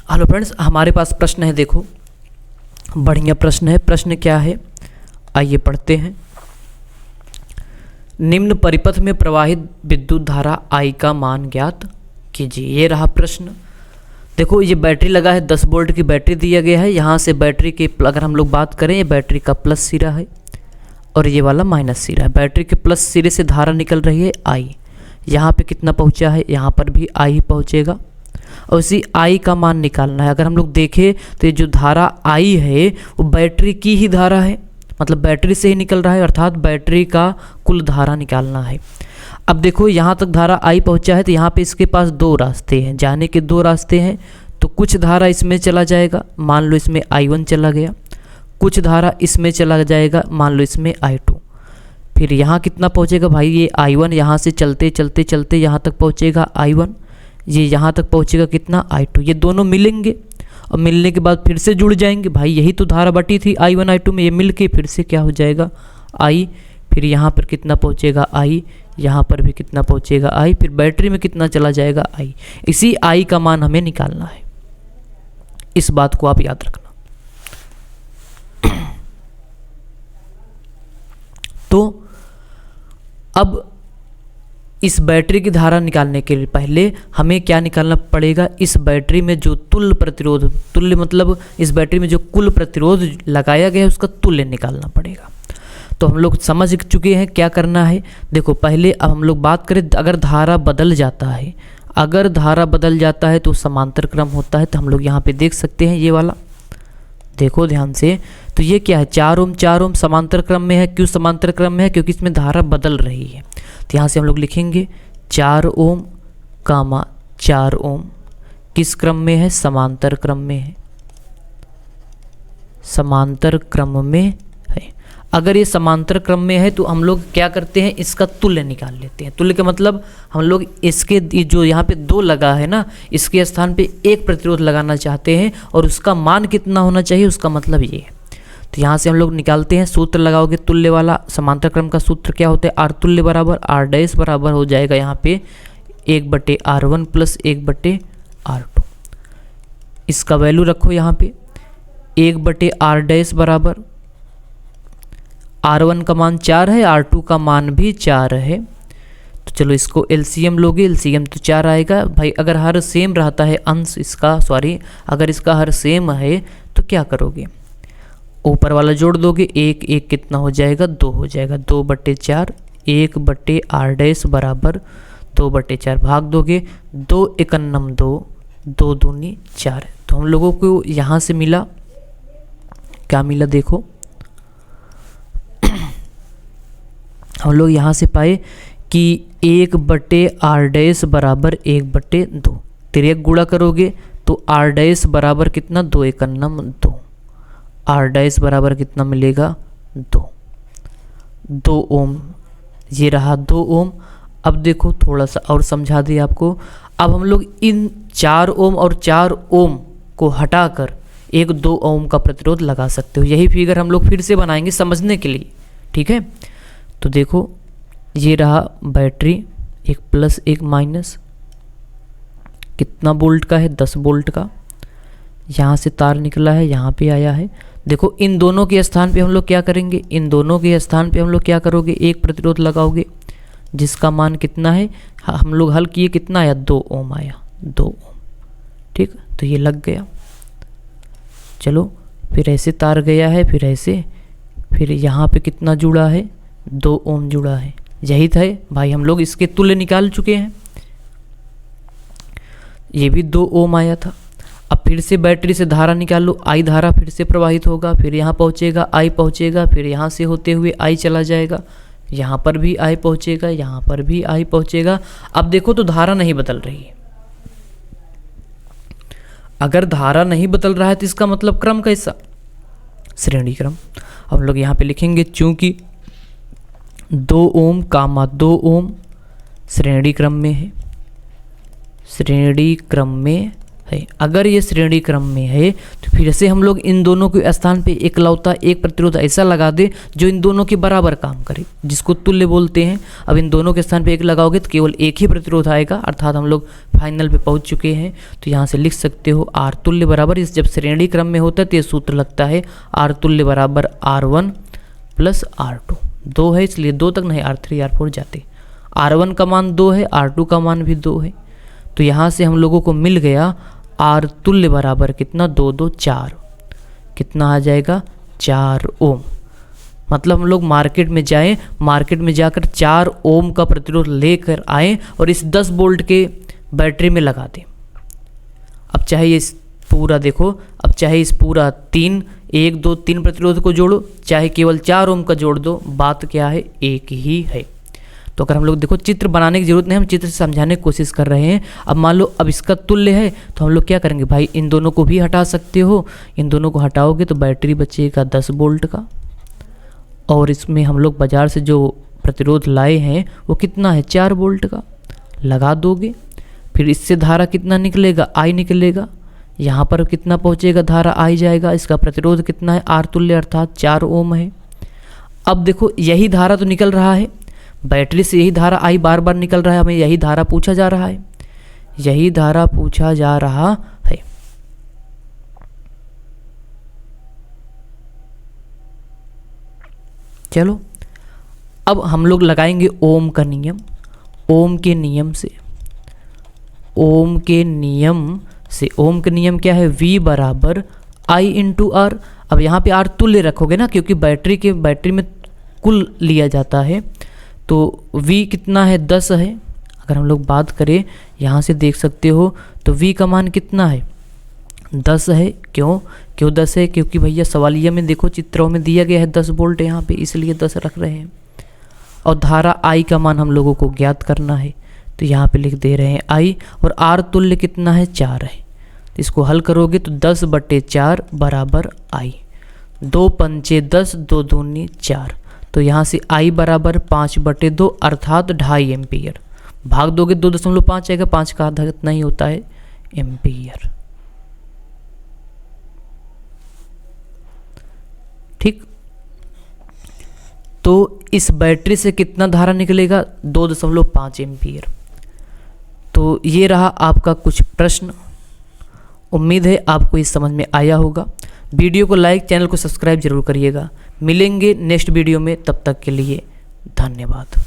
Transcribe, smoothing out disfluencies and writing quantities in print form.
Hello friends, हमारे पास प्रश्न है। देखो, बढ़िया प्रश्न है। प्रश्न क्या है, आइए पढ़ते हैं। निम्न परिपथ में प्रवाहित विद्युत धारा I का मान ज्ञात कीजिए। ये रहा प्रश्न। देखो, ये बैटरी लगा है, 10 वोल्ट की बैटरी दिया गया है। यहाँ से बैटरी के अगर हम लोग बात करें, ये बैटरी का प्लस सिरा है और ये वाला माइनस सिरा है। बैटरी के प्लस सिरे से धारा निकल रही है I। यहाँ पे कितना पहुँचा है, यहाँ पर भी I ही पहुँचेगा और इसी I का मान निकालना है। अगर हम लोग देखें तो ये जो धारा I है वो बैटरी की ही धारा है, मतलब बैटरी से ही निकल रहा है, अर्थात बैटरी का कुल धारा निकालना है। अब देखो, यहाँ तक धारा I पहुँचा है तो यहाँ पे इसके पास 2 रास्ते हैं, जाने के 2 रास्ते हैं। तो कुछ धारा इसमें चला जाएगा, मान लो इसमें I1 चला गया, कुछ धारा इसमें चला जाएगा, मान लो इसमें I2। फिर यहाँ कितना पहुँचेगा भाई, ये I1 यहाँ से चलते चलते चलते यहाँ तक पहुँचेगा I1, ये यहाँ तक पहुँचेगा कितना I2। ये दोनों मिलेंगे और मिलने के बाद फिर से जुड़ जाएंगे। भाई यही तो धारा बटी थी I1 I2 में, ये मिल के फिर से क्या हो जाएगा I। फिर यहाँ पर कितना पहुँचेगा I, यहाँ पर भी कितना पहुँचेगा I, फिर बैटरी में कितना चला जाएगा I। इसी I का मान हमें निकालना है, इस बात को आप याद रखना। तो अब इस बैटरी की धारा निकालने के लिए पहले हमें क्या निकालना पड़ेगा, इस बैटरी में जो तुल्य प्रतिरोध, तुल्य मतलब इस बैटरी में जो कुल प्रतिरोध लगाया गया है उसका तुल्य निकालना पड़ेगा। तो हम लोग समझ चुके हैं क्या करना है। देखो, पहले अब हम लोग बात करें, अगर धारा बदल जाता है, अगर धारा बदल जाता है तो समांतर क्रम होता है। तो हम लोग यहाँ पे देख सकते हैं ये वाला, देखो ध्यान से। तो ये क्या है, 4 ओम 4 ओम समांतर क्रम में है। क्यों समांतर क्रम में है, क्योंकि इसमें धारा बदल रही है। तो यहाँ से हम लोग लिखेंगे 4 ओम कामा 4 ओम किस क्रम में है, समांतर क्रम में है, समांतर क्रम में है। अगर ये समांतर क्रम में है तो हम लोग क्या करते हैं, इसका तुल्य निकाल लेते हैं। तुल्य का मतलब हम लोग इसके जो यहाँ पे 2 लगा है ना, इसके स्थान पे 1 प्रतिरोध लगाना चाहते हैं और उसका मान कितना होना चाहिए, उसका मतलब ये है। तो यहाँ से हम लोग निकालते हैं, सूत्र लगाओगे तुल्य वाला। समांतर क्रम का सूत्र क्या होता है, R तुल्य बराबर R डैश बराबर हो जाएगा यहाँ पे 1/R1 प्लस 1/R2। इसका वैल्यू रखो यहाँ पे 1/R डैश बराबर R1 का मान 4 है, R2 का मान भी 4 है। तो चलो इसको LCM लोगे, LCM तो 4 आएगा। भाई अगर हर सेम रहता है अंश इसका, सॉरी अगर इसका हर सेम है तो क्या करोगे, ऊपर वाला जोड़ दोगे, 1 1 कितना हो जाएगा, 2 हो जाएगा। 2/4 1/R डैश बराबर 2/4 भाग दोगे, 2 एकन्नम 2, 2 दूनी 4। तो हम लोगों को यहाँ से मिला, क्या मिला देखो, हम लोग यहाँ से पाए कि 1/R डैश बराबर 1/2। तिर्यक गुणा करोगे तो R डैश बराबर कितना, 2 एकन्नम 2। R डैश बराबर कितना मिलेगा, 2 ओम। ये रहा 2 ओम। अब देखो थोड़ा सा और समझा दिए आपको। अब हम लोग इन 4 ओम और 4 ओम को हटाकर 1-2 ओम का प्रतिरोध लगा सकते हो। यही फिगर हम लोग फिर से बनाएंगे समझने के लिए, ठीक है। तो देखो, ये रहा बैटरी, एक प्लस एक माइनस, कितना वोल्ट का है, 10 वोल्ट का। यहाँ से तार निकला है, यहाँ पे आया है। देखो, इन दोनों के स्थान पे हम लोग क्या करेंगे, इन दोनों के स्थान पे हम लोग क्या करोगे, एक प्रतिरोध लगाओगे जिसका मान कितना है, हम लोग हल किए, कितना आया, 2 ओम आया, 2 ओम, ठीक। तो ये लग गया। चलो फिर ऐसे तार गया है, फिर ऐसे, फिर यहाँ पे कितना जुड़ा है, 2 ओम जुड़ा है। यही था भाई, हम लोग इसके तुल्य निकाल चुके हैं। ये भी 2 ओम आया था। अब फिर से बैटरी से धारा निकाल लो, I धारा फिर से प्रवाहित होगा, फिर यहाँ पहुँचेगा, I पहुँचेगा, फिर यहाँ से होते हुए I चला जाएगा, यहाँ पर भी I पहुँचेगा, यहाँ पर भी I पहुँचेगा। अब देखो तो धारा नहीं बदल रही है। अगर धारा नहीं बदल रहा है तो इसका मतलब क्रम कैसा, श्रेणी क्रम। हम लोग यहाँ पे लिखेंगे, चूंकि 2 ओम कामा 2 ओम श्रेणी क्रम में है, श्रेणी क्रम में है। अगर ये श्रेणी क्रम में है तो फिर से हम लोग इन दोनों के स्थान पे एकलौता एक प्रतिरोध ऐसा लगा दे जो इन दोनों के बराबर काम करे, जिसको तुल्य बोलते हैं। अब इन दोनों के स्थान पे एक लगाओगे तो केवल एक ही प्रतिरोध आएगा, अर्थात हम लोग फाइनल पे पहुंच चुके हैं। तो यहाँ से लिख सकते हो आर तुल्य बराबर, इस जब श्रेणी क्रम में होता है तो ये सूत्र लगता है आर तुल्य बराबर R1 प्लस R2। 2 है इसलिए 2 तक नहीं, R3 R4 जाते। R1 का मान 2 है, R2 का मान भी 2 है। तो यहाँ से हम लोगों को मिल गया आर तुल्य बराबर कितना, 2 2 4, कितना आ जाएगा 4 ओम। मतलब हम लोग मार्केट में जाएं, मार्केट में जाकर 4 ओम का प्रतिरोध लेकर आएँ और इस 10 वोल्ट के बैटरी में लगा दें। अब चाहे इस पूरा देखो, अब चाहे इस पूरा 3 1 2 3 प्रतिरोध को जोड़ो, चाहे केवल 4 ओम का जोड़ दो, बात क्या है, एक ही है। तो अगर हम लोग देखो चित्र बनाने की जरूरत नहीं, हम चित्र से समझाने की कोशिश कर रहे हैं। अब मान लो अब इसका तुल्य है तो हम लोग क्या करेंगे भाई, इन दोनों को भी हटा सकते हो। इन दोनों को हटाओगे तो बैटरी बचेगा 10 वोल्ट का, और इसमें हम लोग बाजार से जो प्रतिरोध लाए हैं वो कितना है, 4 वोल्ट का, लगा दोगे। फिर इससे धारा कितना निकलेगा, आई निकलेगा। यहाँ पर कितना पहुँचेगा, धारा आई जाएगा। इसका प्रतिरोध कितना है, आर तुल्य अर्थात 4 ओम है। अब देखो यही धारा तो निकल रहा है, बैटरी से यही धारा आई बार बार निकल रहा है, हमें यही धारा पूछा जा रहा है, यही धारा पूछा जा रहा है। चलो अब हम लोग लगाएंगे ओम का नियम। ओम के नियम से, ओम के नियम से, ओम का नियम क्या है, V बराबर I इंटू R। अब यहाँ पे R तुल्य रखोगे ना, क्योंकि बैटरी में कुल लिया जाता है। तो V कितना है, 10 है। अगर हम लोग बात करें यहाँ से देख सकते हो तो V का मान कितना है, 10 है। क्यों 10 है, क्योंकि भैया सवालिया में देखो चित्रों में दिया गया है 10 वोल्ट यहाँ पे, इसलिए 10 रख रहे हैं। और धारा I का मान हम लोगों को ज्ञात करना है, तो यहाँ पे लिख दे रहे हैं I। और R तुल्य कितना है, 4 है। इसको हल करोगे तो 10/4 बराबर I। 2 पंचे 10, 2 दूनी 4। तो यहाँ से I बराबर 5/2 अर्थात 2.5 एम्पियर। भाग दोगे 2.5 आएगा, 5 का आधा कितना ही होता है, एम्पियर। ठीक, तो इस बैटरी से कितना धारा निकलेगा, 2.5 एम्पियर। तो ये रहा आपका कुछ प्रश्न। उम्मीद है आपको इस समझ में आया होगा। वीडियो को लाइक, चैनल को सब्सक्राइब जरूर करिएगा। मिलेंगे नेक्स्ट वीडियो में, तब तक के लिए धन्यवाद।